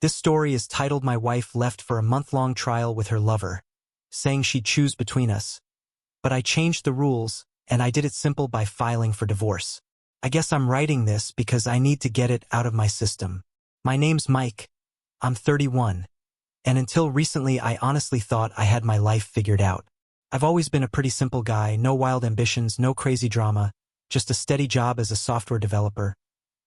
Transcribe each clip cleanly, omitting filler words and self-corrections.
This story is titled "My Wife Left for a Month-Long Trial with Her Lover," saying she'd choose between us. But I changed the rules, and I did it simple by filing for divorce. I guess I'm writing this because I need to get it out of my system. My name's Mike. I'm 31. And until recently I honestly thought I had my life figured out. I've always been a pretty simple guy, no wild ambitions, no crazy drama, just a steady job as a software developer,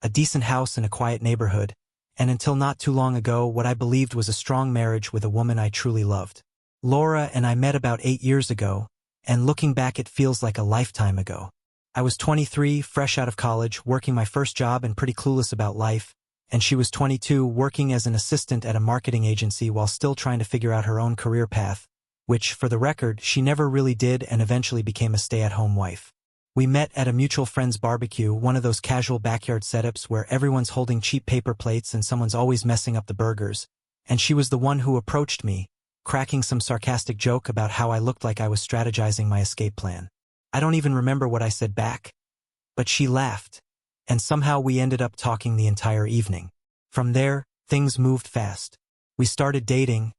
a decent house in a quiet neighborhood, and until not too long ago what I believed was a strong marriage with a woman I truly loved. Laura and I met about 8 years ago, and looking back it feels like a lifetime ago. I was 23, fresh out of college, working my first job and pretty clueless about life, and she was 22, working as an assistant at a marketing agency while still trying to figure out her own career path, which, for the record, she never really did and eventually became a stay-at-home wife. We met at a mutual friend's barbecue, one of those casual backyard setups where everyone's holding cheap paper plates and someone's always messing up the burgers, and she was the one who approached me, cracking some sarcastic joke about how I looked like I was strategizing my escape plan. I don't even remember what I said back, but she laughed, and somehow we ended up talking the entire evening. From there, things moved fast. We started dating,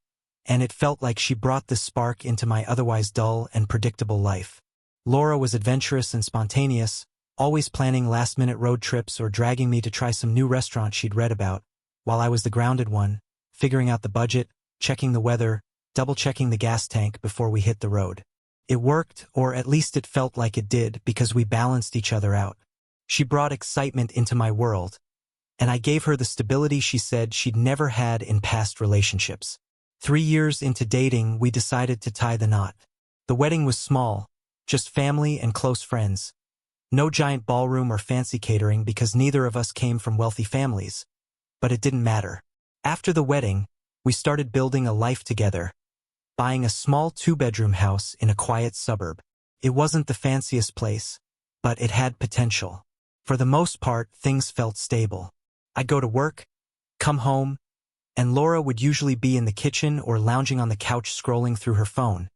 and it felt like she brought this spark into my otherwise dull and predictable life. Laura was adventurous and spontaneous, always planning last-minute road trips or dragging me to try some new restaurant she'd read about, while I was the grounded one, figuring out the budget, checking the weather, double-checking the gas tank before we hit the road. It worked, or at least it felt like it did, because we balanced each other out. She brought excitement into my world, and I gave her the stability she said she'd never had in past relationships. 3 years into dating, we decided to tie the knot. The wedding was small, just family and close friends. No giant ballroom or fancy catering because neither of us came from wealthy families. But it didn't matter. After the wedding, we started building a life together, buying a small 2-bedroom house in a quiet suburb. It wasn't the fanciest place, but it had potential. For the most part, things felt stable. I'd go to work, come home, and Laura would usually be in the kitchen or lounging on the couch scrolling through her phone,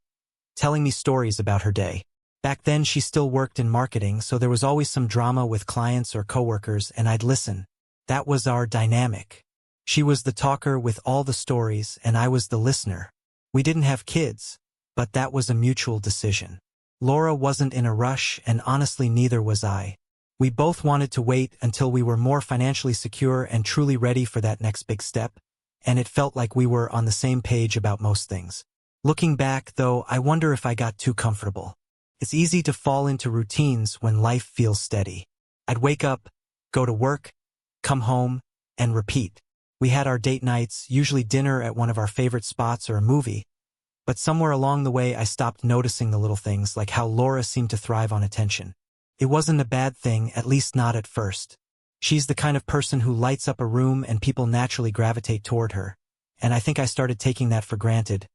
telling me stories about her day. Back then she still worked in marketing, so there was always some drama with clients or coworkers, and I'd listen. That was our dynamic. She was the talker with all the stories, and I was the listener. We didn't have kids, but that was a mutual decision. Laura wasn't in a rush, and honestly neither was I. We both wanted to wait until we were more financially secure and truly ready for that next big step, and it felt like we were on the same page about most things. Looking back, though, I wonder if I got too comfortable. It's easy to fall into routines when life feels steady. I'd wake up, go to work, come home, and repeat. We had our date nights, usually dinner at one of our favorite spots or a movie, but somewhere along the way I stopped noticing the little things, like how Laura seemed to thrive on attention. It wasn't a bad thing, at least not at first. She's the kind of person who lights up a room and people naturally gravitate toward her, and I think I started taking that for granted,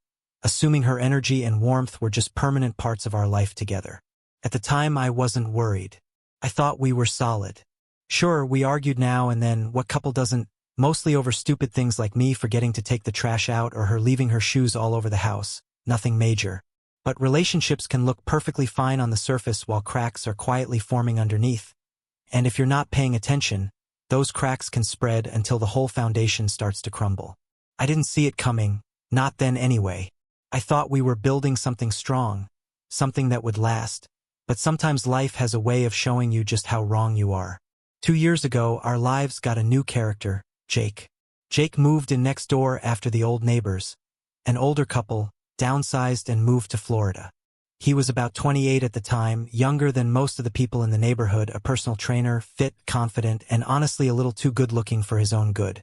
assuming her energy and warmth were just permanent parts of our life together. At the time, I wasn't worried. I thought we were solid. Sure, we argued now and then, what couple doesn't, mostly over stupid things like me forgetting to take the trash out or her leaving her shoes all over the house, nothing major. But relationships can look perfectly fine on the surface while cracks are quietly forming underneath. And if you're not paying attention, those cracks can spread until the whole foundation starts to crumble. I didn't see it coming, not then anyway. I thought we were building something strong, something that would last, but sometimes life has a way of showing you just how wrong you are. 2 years ago, our lives got a new character, Jake. Jake moved in next door after the old neighbors, an older couple, downsized and moved to Florida. He was about 28 at the time, younger than most of the people in the neighborhood, a personal trainer, fit, confident, and honestly a little too good-looking for his own good.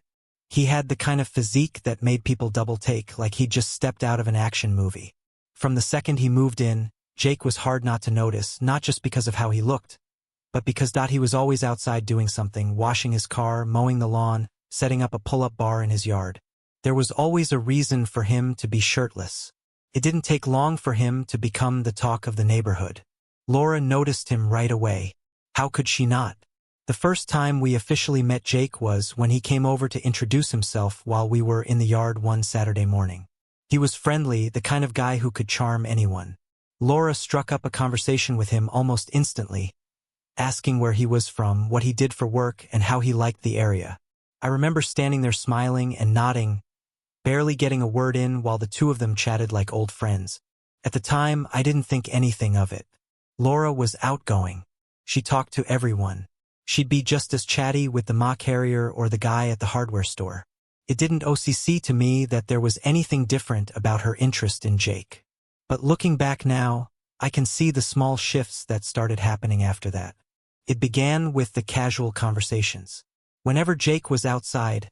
He had the kind of physique that made people double-take, like he'd just stepped out of an action movie. From the second he moved in, Jake was hard not to notice, not just because of how he looked, but because he was always outside doing something, washing his car, mowing the lawn, setting up a pull-up bar in his yard. There was always a reason for him to be shirtless. It didn't take long for him to become the talk of the neighborhood. Laura noticed him right away. How could she not? The first time we officially met Jake was when he came over to introduce himself while we were in the yard one Saturday morning. He was friendly, the kind of guy who could charm anyone. Laura struck up a conversation with him almost instantly, asking where he was from, what he did for work, and how he liked the area. I remember standing there smiling and nodding, barely getting a word in while the two of them chatted like old friends. At the time, I didn't think anything of it. Laura was outgoing. She talked to everyone. She'd be just as chatty with the ma carrier or the guy at the hardware store. It didn't OCC to me that there was anything different about her interest in Jake. But looking back now, I can see the small shifts that started happening after that. It began with the casual conversations. Whenever Jake was outside,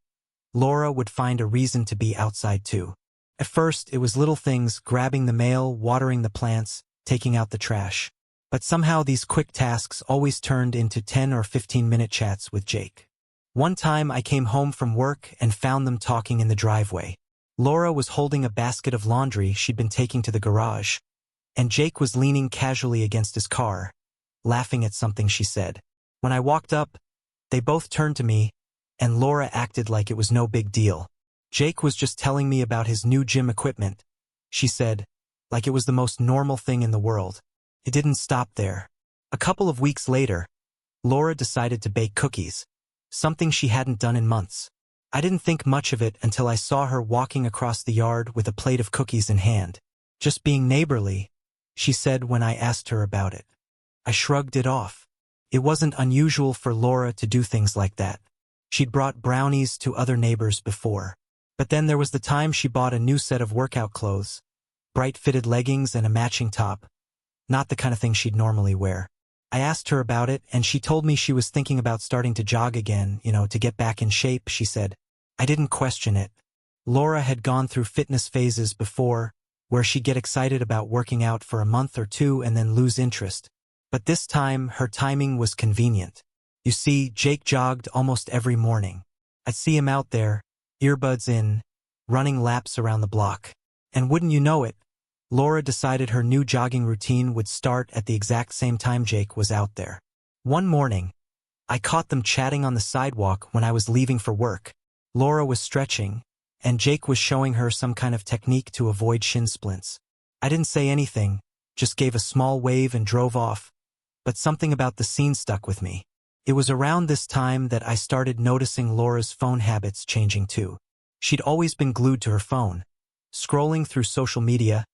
Laura would find a reason to be outside too. At first, it was little things, grabbing the mail, watering the plants, taking out the trash. But somehow these quick tasks always turned into 10 or 15-minute chats with Jake. One time I came home from work and found them talking in the driveway. Laura was holding a basket of laundry she'd been taking to the garage, and Jake was leaning casually against his car, laughing at something she said. When I walked up, they both turned to me, and Laura acted like it was no big deal. Jake was just telling me about his new gym equipment, she said, like it was the most normal thing in the world. It didn't stop there. A couple of weeks later, Laura decided to bake cookies, something she hadn't done in months. I didn't think much of it until I saw her walking across the yard with a plate of cookies in hand. Just being neighborly, she said when I asked her about it. I shrugged it off. It wasn't unusual for Laura to do things like that. She'd brought brownies to other neighbors before. But then there was the time she bought a new set of workout clothes, bright-fitted leggings and a matching top, not the kind of thing she'd normally wear. I asked her about it, and she told me she was thinking about starting to jog again, to get back in shape, she said. I didn't question it. Laura had gone through fitness phases before, where she'd get excited about working out for a month or two and then lose interest. But this time, her timing was convenient. You see, Jake jogged almost every morning. I'd see him out there, earbuds in, running laps around the block. And wouldn't you know it, Laura decided her new jogging routine would start at the exact same time Jake was out there. One morning, I caught them chatting on the sidewalk when I was leaving for work. Laura was stretching, and Jake was showing her some kind of technique to avoid shin splints. I didn't say anything, just gave a small wave and drove off, but something about the scene stuck with me. It was around this time that I started noticing Laura's phone habits changing too. She'd always been glued to her phone, scrolling through social media,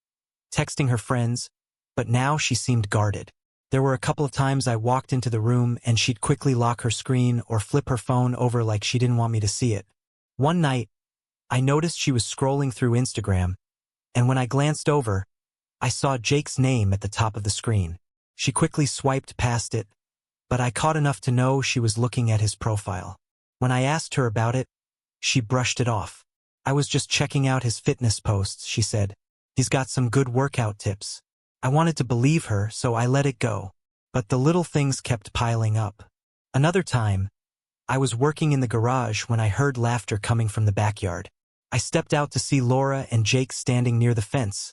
texting her friends, but now she seemed guarded. There were a couple of times I walked into the room and she'd quickly lock her screen or flip her phone over like she didn't want me to see it. One night, I noticed she was scrolling through Instagram, and when I glanced over, I saw Jake's name at the top of the screen. She quickly swiped past it, but I caught enough to know she was looking at his profile. When I asked her about it, she brushed it off. I was just checking out his fitness posts, she said. He's got some good workout tips. I wanted to believe her, so I let it go. But the little things kept piling up. Another time, I was working in the garage when I heard laughter coming from the backyard. I stepped out to see Laura and Jake standing near the fence,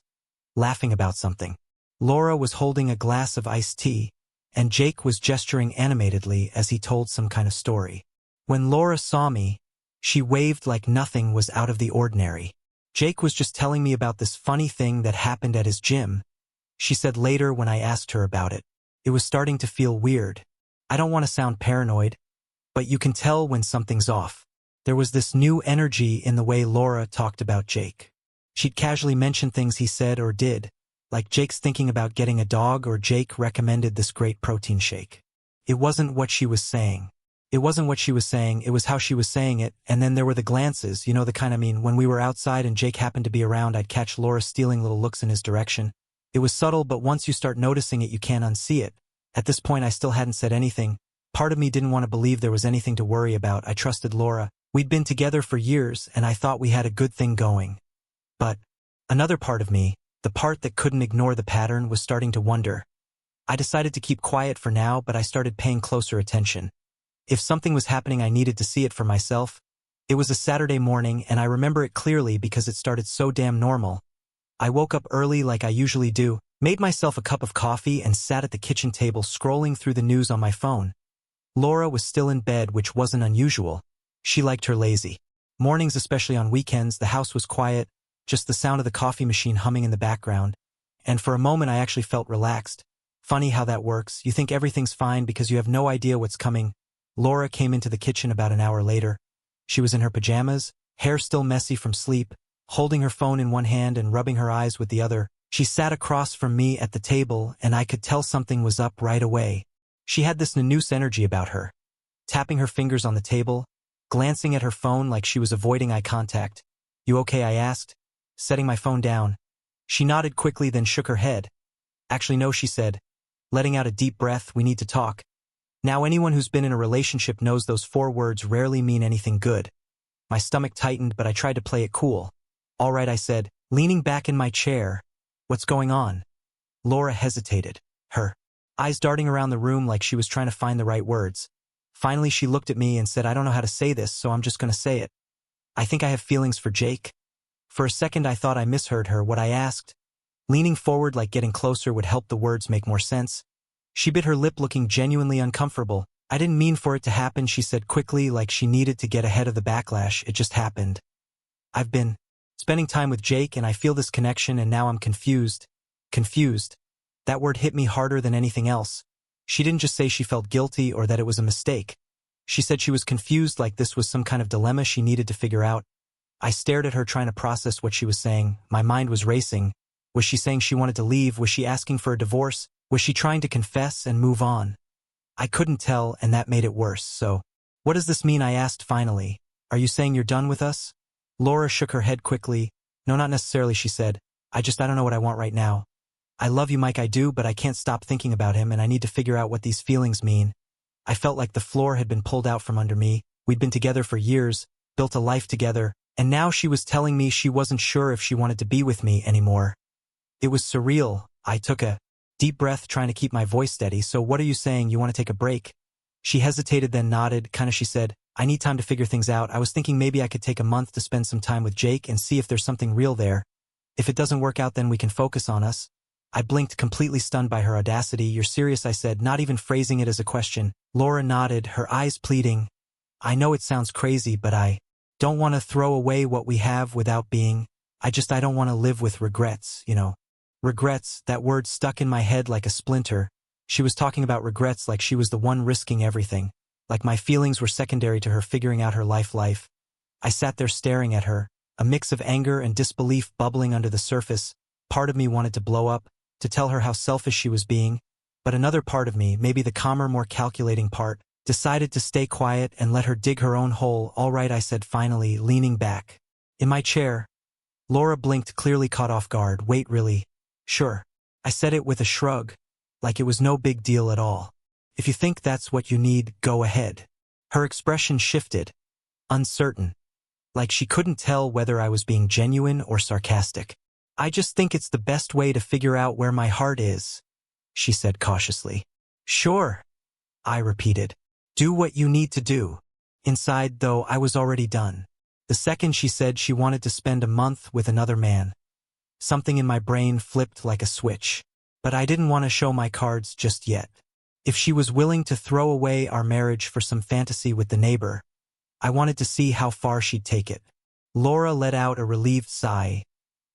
laughing about something. Laura was holding a glass of iced tea, and Jake was gesturing animatedly as he told some kind of story. When Laura saw me, she waved like nothing was out of the ordinary. Jake was just telling me about this funny thing that happened at his gym, she said later when I asked her about it. It was starting to feel weird. I don't want to sound paranoid, but you can tell when something's off. There was this new energy in the way Laura talked about Jake. She'd casually mention things he said or did, like Jake's thinking about getting a dog or Jake recommended this great protein shake. It wasn't what she was saying. It was how she was saying it, and then there were the glances, the kind when we were outside and Jake happened to be around, I'd catch Laura stealing little looks in his direction. It was subtle, but once you start noticing it, you can't unsee it. At this point, I still hadn't said anything. Part of me didn't want to believe there was anything to worry about. I trusted Laura. We'd been together for years, and I thought we had a good thing going. But another part of me, the part that couldn't ignore the pattern, was starting to wonder. I decided to keep quiet for now, but I started paying closer attention. If something was happening, I needed to see it for myself. It was a Saturday morning, and I remember it clearly because it started so damn normal. I woke up early like I usually do, made myself a cup of coffee, and sat at the kitchen table scrolling through the news on my phone. Laura was still in bed, which wasn't unusual. She liked her lazy mornings, especially on weekends. The house was quiet, just the sound of the coffee machine humming in the background. And for a moment, I actually felt relaxed. Funny how that works. You think everything's fine because you have no idea what's coming. Laura came into the kitchen about an hour later. She was in her pajamas, hair still messy from sleep, holding her phone in one hand and rubbing her eyes with the other. She sat across from me at the table, and I could tell something was up right away. She had this Nanoose energy about her, tapping her fingers on the table, glancing at her phone like she was avoiding eye contact. "You okay?" I asked, setting my phone down. She nodded quickly, then shook her head. "Actually, no," she said, letting out a deep breath. "We need to talk." Now, anyone who's been in a relationship knows those 4 words rarely mean anything good. My stomach tightened, but I tried to play it cool. "All right," I said, leaning back in my chair. "What's going on?" Laura hesitated, her eyes darting around the room like she was trying to find the right words. Finally, she looked at me and said, "I don't know how to say this, so I'm just going to say it. I think I have feelings for Jake." For a second, I thought I misheard her. What I asked, leaning forward like getting closer would help the words make more sense. She bit her lip, looking genuinely uncomfortable. "I didn't mean for it to happen," she said quickly, like she needed to get ahead of the backlash. "It just happened. I've been spending time with Jake, and I feel this connection, and now I'm confused." Confused. That word hit me harder than anything else. She didn't just say she felt guilty or that it was a mistake. She said she was confused, like this was some kind of dilemma she needed to figure out. I stared at her, trying to process what she was saying. My mind was racing. Was she saying she wanted to leave? Was she asking for a divorce? Was she trying to confess and move on? I couldn't tell, and that made it worse. "So, what does this mean?" I asked finally. "Are you saying you're done with us?" Laura shook her head quickly. "No, not necessarily," she said. I don't know what I want right now. I love you, Mike, I do, but I can't stop thinking about him, and I need to figure out what these feelings mean." I felt like the floor had been pulled out from under me. We'd been together for years, built a life together, and now she was telling me she wasn't sure if she wanted to be with me anymore. It was surreal. I took a deep breath, trying to keep my voice steady. "So what are you saying? You want to take a break?" She hesitated, then nodded. She said, "I need time to figure things out. I was thinking maybe I could take a month to spend some time with Jake and see if there's something real there. If it doesn't work out, then we can focus on us." I blinked, completely stunned by her audacity. "You're serious?" I said, not even phrasing it as a question. Laura nodded, her eyes pleading. "I know it sounds crazy, but I don't want to throw away what we have without being. I don't want to live with regrets, you know." Regrets, that word stuck in my head like a splinter. She was talking about regrets like she was the one risking everything, like my feelings were secondary to her figuring out her life. I sat there staring at her, a mix of anger and disbelief bubbling under the surface. Part of me wanted to blow up, to tell her how selfish she was being, but another part of me, maybe the calmer, more calculating part, decided to stay quiet and let her dig her own hole. "All right," I said finally, leaning back in my chair. Laura blinked, clearly caught off guard. "Wait, really?" "Sure." I said it with a shrug, like it was no big deal at all. "If you think that's what you need, go ahead." Her expression shifted, uncertain, like she couldn't tell whether I was being genuine or sarcastic. "I just think it's the best way to figure out where my heart is," she said cautiously. "Sure," I repeated. "Do what you need to do." Inside, though, I was already done. The second she said she wanted to spend a month with another man, something in my brain flipped like a switch. But I didn't want to show my cards just yet. If she was willing to throw away our marriage for some fantasy with the neighbor, I wanted to see how far she'd take it. Laura let out a relieved sigh,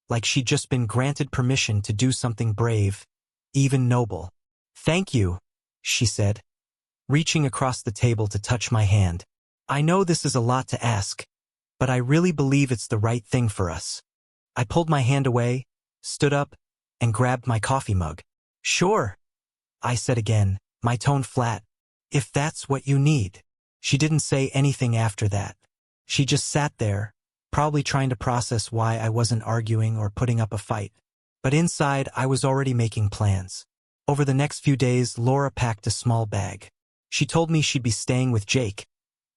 like she'd just been granted permission to do something brave, even noble. "Thank you," she said, reaching across the table to touch my hand. "I know this is a lot to ask, but I really believe it's the right thing for us." I pulled my hand away, stood up, and grabbed my coffee mug. "Sure," I said again, my tone flat. "If that's what you need." She didn't say anything after that. She just sat there, probably trying to process why I wasn't arguing or putting up a fight. But inside, I was already making plans. Over the next few days, Laura packed a small bag. She told me she'd be staying with Jake,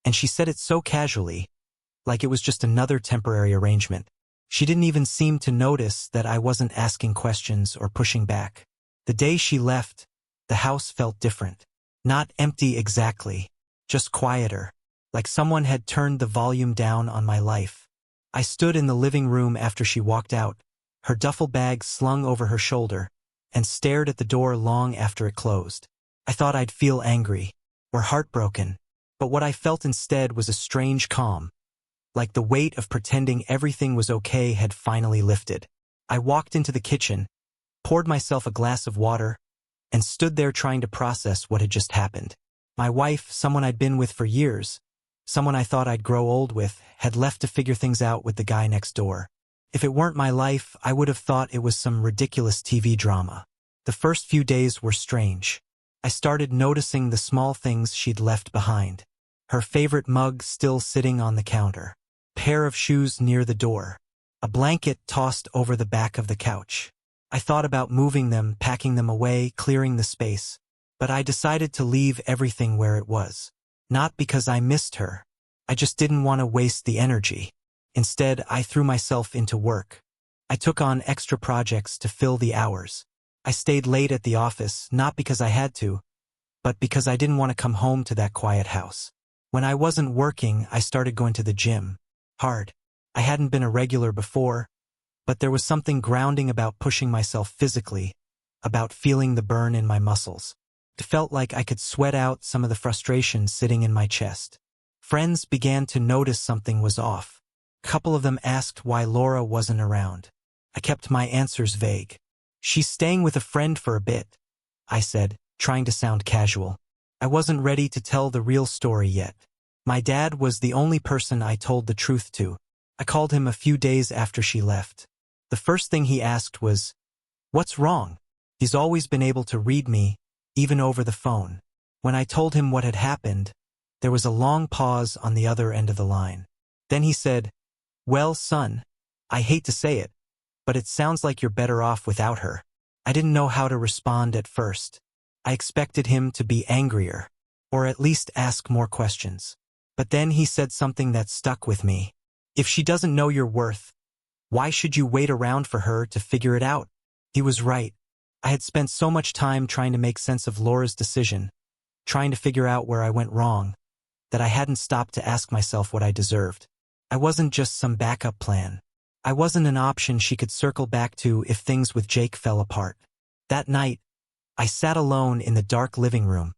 and she said it so casually, like it was just another temporary arrangement. She didn't even seem to notice that I wasn't asking questions or pushing back. The day she left, the house felt different. Not empty exactly, just quieter, like someone had turned the volume down on my life. I stood in the living room after she walked out, her duffel bag slung over her shoulder, and stared at the door long after it closed. I thought I'd feel angry or heartbroken, but what I felt instead was a strange calm, like the weight of pretending everything was okay had finally lifted. I walked into the kitchen, poured myself a glass of water, and stood there trying to process what had just happened. My wife, someone I'd been with for years, someone I thought I'd grow old with, had left to figure things out with the guy next door. If it weren't my life, I would have thought it was some ridiculous TV drama. The first few days were strange. I started noticing the small things she'd left behind. Her favorite mug still sitting on the counter. Pair of shoes near the door. A blanket tossed over the back of the couch. I thought about moving them, packing them away, clearing the space. But I decided to leave everything where it was. Not because I missed her. I just didn't want to waste the energy. Instead, I threw myself into work. I took on extra projects to fill the hours. I stayed late at the office, not because I had to, but because I didn't want to come home to that quiet house. When I wasn't working, I started going to the gym. Hard. I hadn't been a regular before, but there was something grounding about pushing myself physically, about feeling the burn in my muscles. It felt like I could sweat out some of the frustration sitting in my chest. Friends began to notice something was off. A couple of them asked why Laura wasn't around. I kept my answers vague. "She's staying with a friend for a bit," I said, trying to sound casual. I wasn't ready to tell the real story yet. My dad was the only person I told the truth to. I called him a few days after she left. The first thing he asked was, "What's wrong?" He's always been able to read me, even over the phone. When I told him what had happened, there was a long pause on the other end of the line. Then he said, "Well, son, I hate to say it, but it sounds like you're better off without her." I didn't know how to respond at first. I expected him to be angrier, or at least ask more questions. But then he said something that stuck with me. "If she doesn't know your worth, why should you wait around for her to figure it out?" He was right. I had spent so much time trying to make sense of Laura's decision, trying to figure out where I went wrong, that I hadn't stopped to ask myself what I deserved. I wasn't just some backup plan. I wasn't an option she could circle back to if things with Jake fell apart. That night, I sat alone in the dark living room,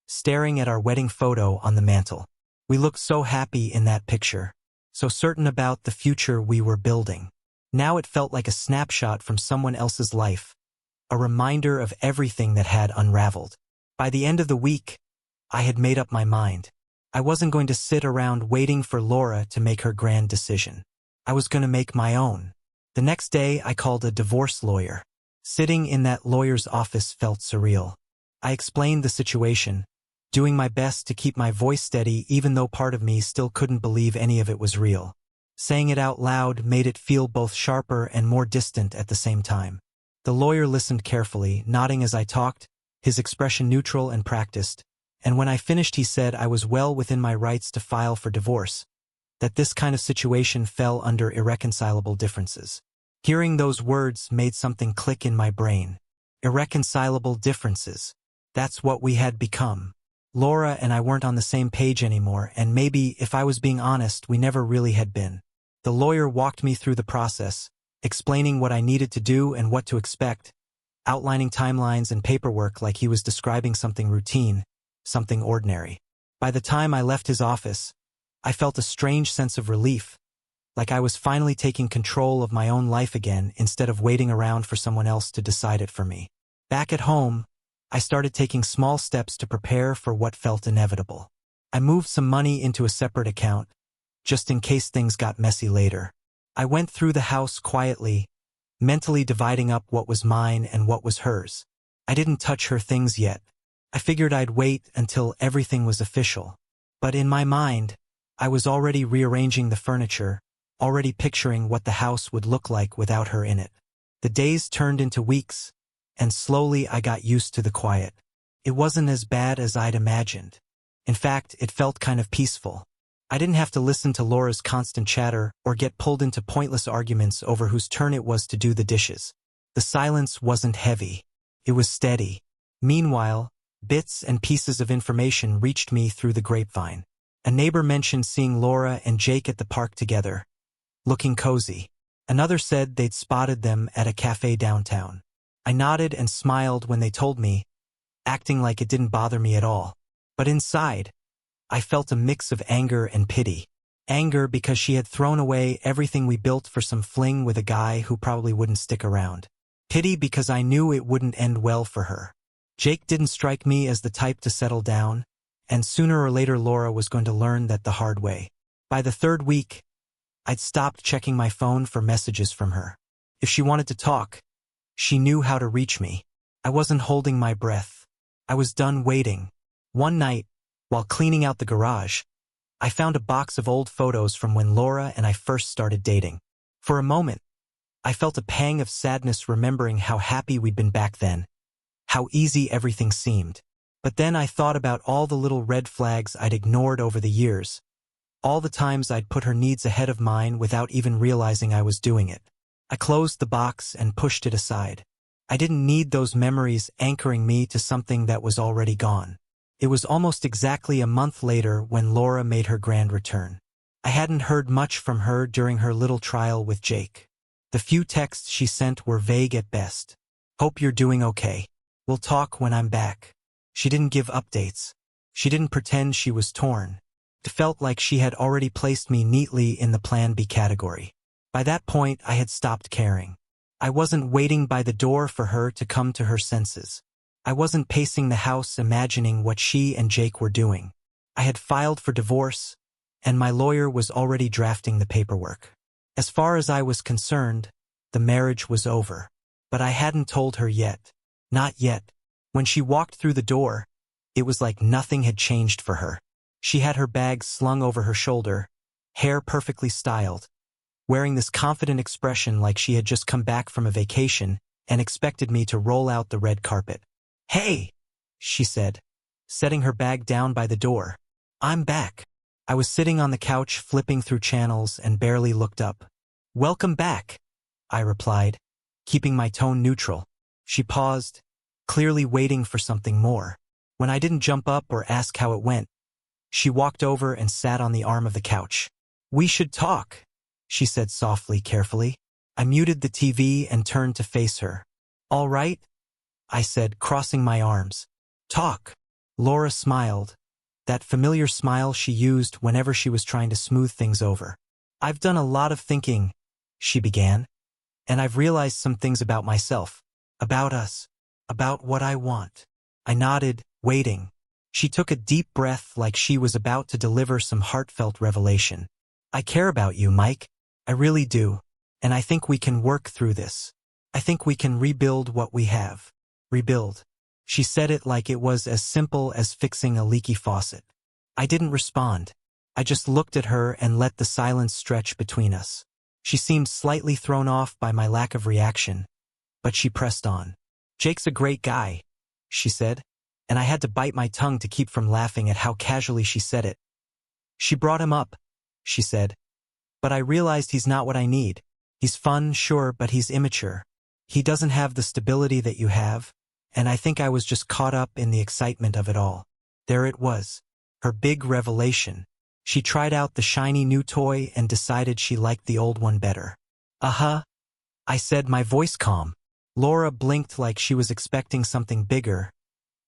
staring at our wedding photo on the mantel. We looked so happy in that picture, so certain about the future we were building. Now it felt like a snapshot from someone else's life, a reminder of everything that had unraveled. By the end of the week, I had made up my mind. I wasn't going to sit around waiting for Laura to make her grand decision. I was going to make my own. The next day, I called a divorce lawyer. Sitting in that lawyer's office felt surreal. I explained the situation, doing my best to keep my voice steady even though part of me still couldn't believe any of it was real. Saying it out loud made it feel both sharper and more distant at the same time. The lawyer listened carefully, nodding as I talked, his expression neutral and practiced, and when I finished he said I was well within my rights to file for divorce, that this kind of situation fell under irreconcilable differences. Hearing those words made something click in my brain. Irreconcilable differences. That's what we had become. Laura and I weren't on the same page anymore, and maybe, if I was being honest, we never really had been. The lawyer walked me through the process, explaining what I needed to do and what to expect, outlining timelines and paperwork like he was describing something routine, something ordinary. By the time I left his office, I felt a strange sense of relief, like I was finally taking control of my own life again instead of waiting around for someone else to decide it for me. Back at home, I started taking small steps to prepare for what felt inevitable. I moved some money into a separate account, just in case things got messy later. I went through the house quietly, mentally dividing up what was mine and what was hers. I didn't touch her things yet. I figured I'd wait until everything was official. But in my mind, I was already rearranging the furniture, already picturing what the house would look like without her in it. The days turned into weeks, and slowly I got used to the quiet. It wasn't as bad as I'd imagined. In fact, it felt kind of peaceful. I didn't have to listen to Laura's constant chatter or get pulled into pointless arguments over whose turn it was to do the dishes. The silence wasn't heavy. It was steady. Meanwhile, bits and pieces of information reached me through the grapevine. A neighbor mentioned seeing Laura and Jake at the park together, looking cozy. Another said they'd spotted them at a cafe downtown. I nodded and smiled when they told me, acting like it didn't bother me at all. But inside, I felt a mix of anger and pity. Anger because she had thrown away everything we built for some fling with a guy who probably wouldn't stick around. Pity because I knew it wouldn't end well for her. Jake didn't strike me as the type to settle down, and sooner or later Laura was going to learn that the hard way. By the third week, I'd stopped checking my phone for messages from her. If she wanted to talk, she knew how to reach me. I wasn't holding my breath. I was done waiting. One night, while cleaning out the garage, I found a box of old photos from when Laura and I first started dating. For a moment, I felt a pang of sadness remembering how happy we'd been back then, how easy everything seemed. But then I thought about all the little red flags I'd ignored over the years, all the times I'd put her needs ahead of mine without even realizing I was doing it. I closed the box and pushed it aside. I didn't need those memories anchoring me to something that was already gone. It was almost exactly a month later when Laura made her grand return. I hadn't heard much from her during her little trial with Jake. The few texts she sent were vague at best. "Hope you're doing okay. We'll talk when I'm back." She didn't give updates. She didn't pretend she was torn. It felt like she had already placed me neatly in the Plan B category. By that point, I had stopped caring. I wasn't waiting by the door for her to come to her senses. I wasn't pacing the house imagining what she and Jake were doing. I had filed for divorce, and my lawyer was already drafting the paperwork. As far as I was concerned, the marriage was over. But I hadn't told her yet. Not yet. When she walked through the door, it was like nothing had changed for her. She had her bag slung over her shoulder, hair perfectly styled, wearing this confident expression like she had just come back from a vacation and expected me to roll out the red carpet. "Hey," she said, setting her bag down by the door. "I'm back." I was sitting on the couch flipping through channels and barely looked up. "Welcome back," I replied, keeping my tone neutral. She paused, clearly waiting for something more. When I didn't jump up or ask how it went, she walked over and sat on the arm of the couch. "We should talk," she said softly, carefully. I muted the TV and turned to face her. "All right," I said, crossing my arms. "Talk." Laura smiled, that familiar smile she used whenever she was trying to smooth things over. "I've done a lot of thinking," she began, "and I've realized some things about myself, about us, about what I want." I nodded, waiting. She took a deep breath like she was about to deliver some heartfelt revelation. "I care about you, Mike. I really do. And I think we can work through this. I think we can rebuild what we have." Rebuild. She said it like it was as simple as fixing a leaky faucet. I didn't respond. I just looked at her and let the silence stretch between us. She seemed slightly thrown off by my lack of reaction, but she pressed on. "Jake's a great guy," she said, and I had to bite my tongue to keep from laughing at how casually she said it. "She brought him up," she said, "but I realized he's not what I need. He's fun, sure, but he's immature. He doesn't have the stability that you have, and I think I was just caught up in the excitement of it all." There it was, her big revelation. She tried out the shiny new toy and decided she liked the old one better. "Uh-huh," I said, my voice calm. Laura blinked like she was expecting something bigger,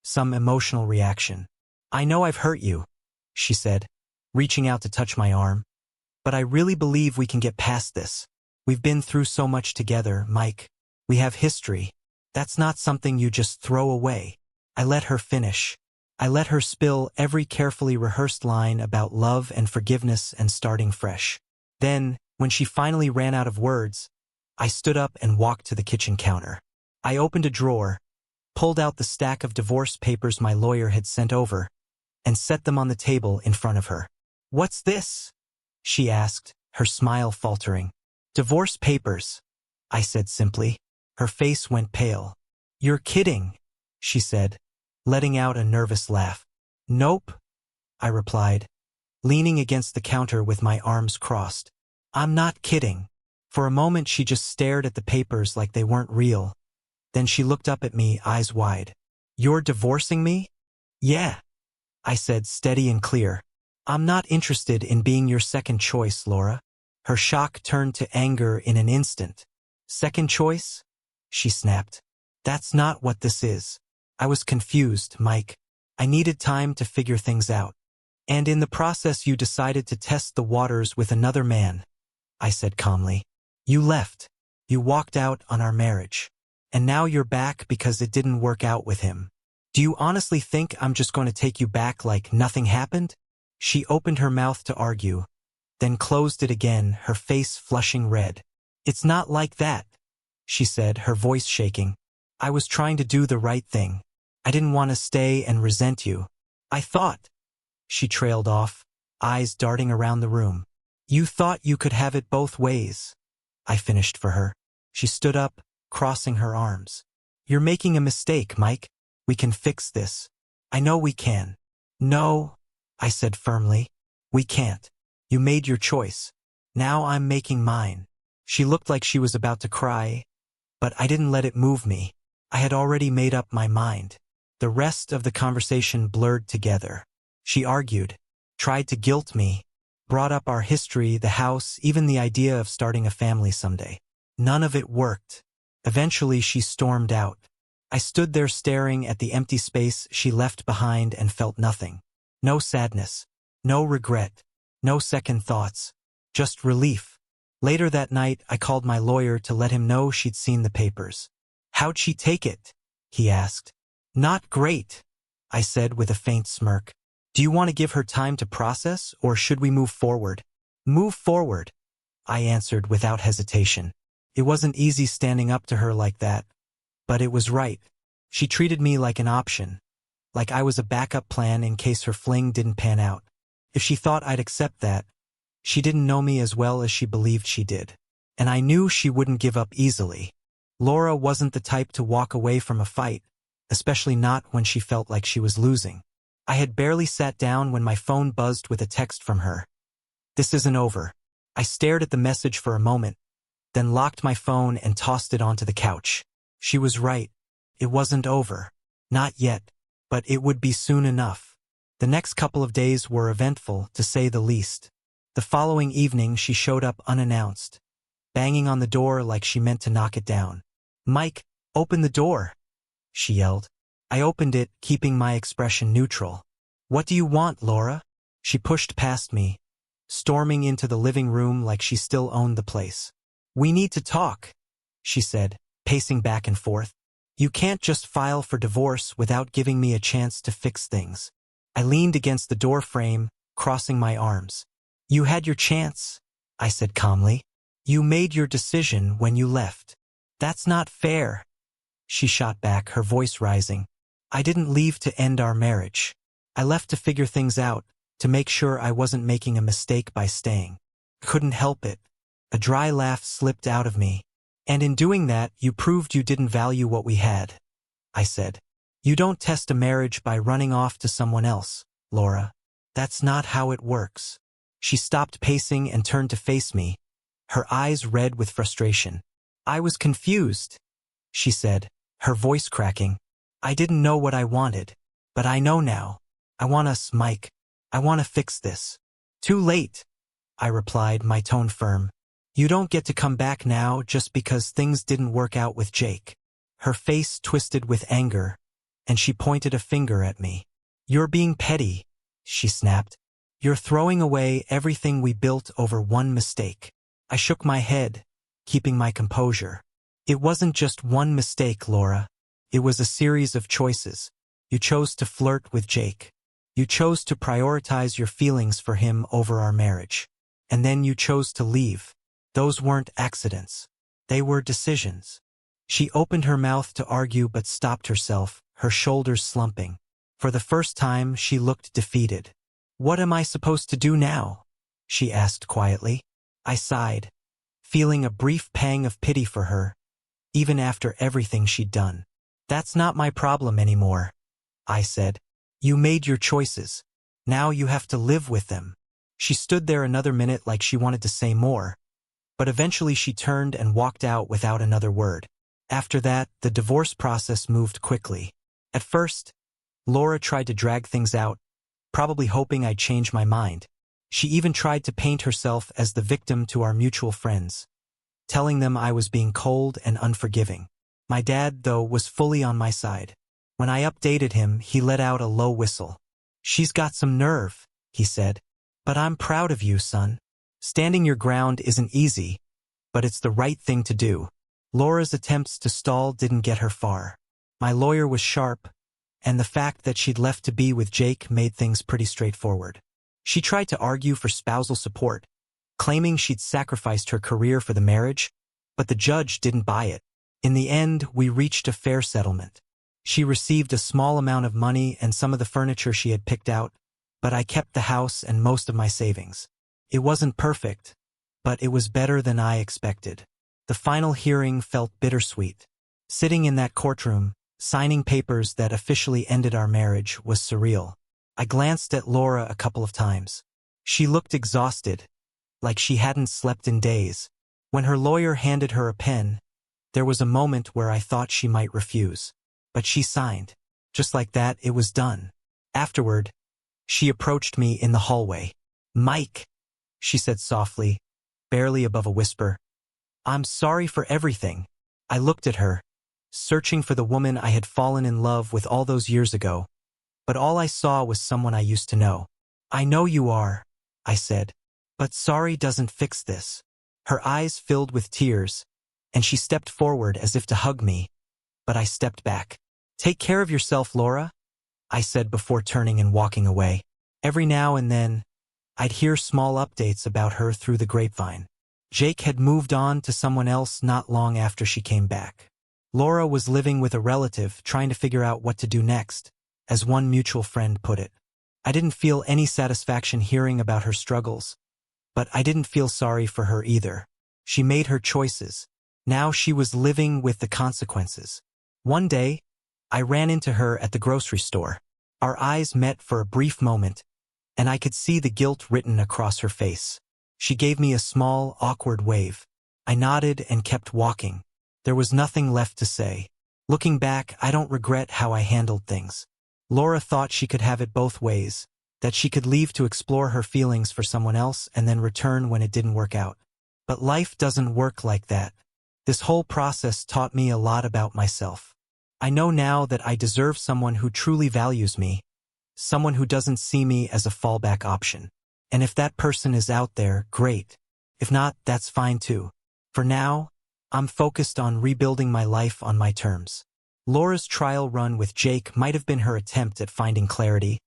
some emotional reaction. "I know I've hurt you," she said, reaching out to touch my arm, "but I really believe we can get past this. We've been through so much together, Mike. We have history. That's not something you just throw away." I let her finish. I let her spill every carefully rehearsed line about love and forgiveness and starting fresh. Then, when she finally ran out of words, I stood up and walked to the kitchen counter. I opened a drawer, pulled out the stack of divorce papers my lawyer had sent over, and set them on the table in front of her. "What's this?" she asked, her smile faltering. "Divorce papers," I said simply. Her face went pale. "You're kidding," she said, letting out a nervous laugh. "Nope," I replied, leaning against the counter with my arms crossed. "I'm not kidding." For a moment she just stared at the papers like they weren't real. Then she looked up at me, eyes wide. "You're divorcing me?" "Yeah," I said, steady and clear. "I'm not interested in being your second choice, Laura." Her shock turned to anger in an instant. "Second choice?" she snapped. "That's not what this is." I was confused, Mike. I needed time to figure things out. "And in the process you decided to test the waters with another man," I said calmly. "You left. You walked out on our marriage. And now you're back because it didn't work out with him." Do you honestly think I'm just going to take you back like nothing happened? She opened her mouth to argue, then closed it again, her face flushing red. It's not like that, she said, her voice shaking. I was trying to do the right thing. I didn't want to stay and resent you. I thought, she trailed off, eyes darting around the room. You thought you could have it both ways. I finished for her. She stood up, crossing her arms. You're making a mistake, Mike. We can fix this. I know we can. No, I said firmly. We can't. You made your choice. Now I'm making mine. She looked like she was about to cry, but I didn't let it move me. I had already made up my mind. The rest of the conversation blurred together. She argued, tried to guilt me, brought up our history, the house, even the idea of starting a family someday. None of it worked. Eventually she stormed out. I stood there staring at the empty space she left behind and felt nothing. No sadness, no regret, no second thoughts, just relief. Later that night, I called my lawyer to let him know she'd seen the papers. How'd she take it? He asked. Not great, I said with a faint smirk. Do you want to give her time to process, or should we move forward? Move forward, I answered without hesitation. It wasn't easy standing up to her like that, but it was right. She treated me like an option, like I was a backup plan in case her fling didn't pan out. If she thought I'd accept that, she didn't know me as well as she believed she did. And I knew she wouldn't give up easily. Laura wasn't the type to walk away from a fight, especially not when she felt like she was losing. I had barely sat down when my phone buzzed with a text from her. This isn't over. I stared at the message for a moment, then locked my phone and tossed it onto the couch. She was right. It wasn't over. Not yet, but it would be soon enough. The next couple of days were eventful, to say the least. The following evening she showed up unannounced, banging on the door like she meant to knock it down. Mike, open the door, she yelled. I opened it, keeping my expression neutral. What do you want, Laura? She pushed past me, storming into the living room like she still owned the place. We need to talk, she said, pacing back and forth. You can't just file for divorce without giving me a chance to fix things. I leaned against the door frame, crossing my arms. You had your chance, I said calmly. You made your decision when you left. That's not fair, she shot back, her voice rising. I didn't leave to end our marriage. I left to figure things out, to make sure I wasn't making a mistake by staying. Couldn't help it. A dry laugh slipped out of me. And in doing that, you proved you didn't value what we had, I said. You don't test a marriage by running off to someone else, Laura. That's not how it works. She stopped pacing and turned to face me, her eyes red with frustration. I was confused, she said, her voice cracking. I didn't know what I wanted, but I know now. I want us, Mike. I want to fix this. Too late, I replied, my tone firm. You don't get to come back now just because things didn't work out with Jake. Her face twisted with anger, and she pointed a finger at me. You're being petty, she snapped. You're throwing away everything we built over one mistake. I shook my head, keeping my composure. It wasn't just one mistake, Laura. It was a series of choices. You chose to flirt with Jake. You chose to prioritize your feelings for him over our marriage. And then you chose to leave. Those weren't accidents. They were decisions. She opened her mouth to argue but stopped herself, her shoulders slumping. For the first time, she looked defeated. What am I supposed to do now? She asked quietly. I sighed, feeling a brief pang of pity for her, even after everything she'd done. That's not my problem anymore, I said. You made your choices. Now you have to live with them. She stood there another minute like she wanted to say more, but eventually she turned and walked out without another word. After that, the divorce process moved quickly. At first, Laura tried to drag things out, probably hoping I'd change my mind. She even tried to paint herself as the victim to our mutual friends, telling them I was being cold and unforgiving. My dad, though, was fully on my side. When I updated him, he let out a low whistle. She's got some nerve, he said. But I'm proud of you, son. Standing your ground isn't easy, but it's the right thing to do. Laura's attempts to stall didn't get her far. My lawyer was sharp, and the fact that she'd left to be with Jake made things pretty straightforward. She tried to argue for spousal support, claiming she'd sacrificed her career for the marriage, but the judge didn't buy it. In the end, we reached a fair settlement. She received a small amount of money and some of the furniture she had picked out, but I kept the house and most of my savings. It wasn't perfect, but it was better than I expected. The final hearing felt bittersweet. Sitting in that courtroom, signing papers that officially ended our marriage, was surreal. I glanced at Laura a couple of times. She looked exhausted, like she hadn't slept in days. When her lawyer handed her a pen, there was a moment where I thought she might refuse. But she signed. Just like that, it was done. Afterward, she approached me in the hallway. "Mike," she said softly, barely above a whisper, "I'm sorry for everything." I looked at her, searching for the woman I had fallen in love with all those years ago, but all I saw was someone I used to know. "I know you are," I said, "but sorry doesn't fix this." Her eyes filled with tears, and she stepped forward as if to hug me, but I stepped back. "Take care of yourself, Laura," I said before turning and walking away. Every now and then, I'd hear small updates about her through the grapevine. Jake had moved on to someone else not long after she came back. Laura was living with a relative, trying to figure out what to do next, as one mutual friend put it. I didn't feel any satisfaction hearing about her struggles, but I didn't feel sorry for her either. She made her choices. Now she was living with the consequences. One day, I ran into her at the grocery store. Our eyes met for a brief moment, and I could see the guilt written across her face. She gave me a small, awkward wave. I nodded and kept walking. There was nothing left to say. Looking back, I don't regret how I handled things. Laura thought she could have it both ways, that she could leave to explore her feelings for someone else and then return when it didn't work out. But life doesn't work like that. This whole process taught me a lot about myself. I know now that I deserve someone who truly values me, someone who doesn't see me as a fallback option. And if that person is out there, great. If not, that's fine too. For now, I'm focused on rebuilding my life on my terms. Laura's trial run with Jake might have been her attempt at finding clarity,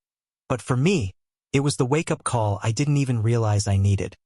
but for me, it was the wake-up call I didn't even realize I needed.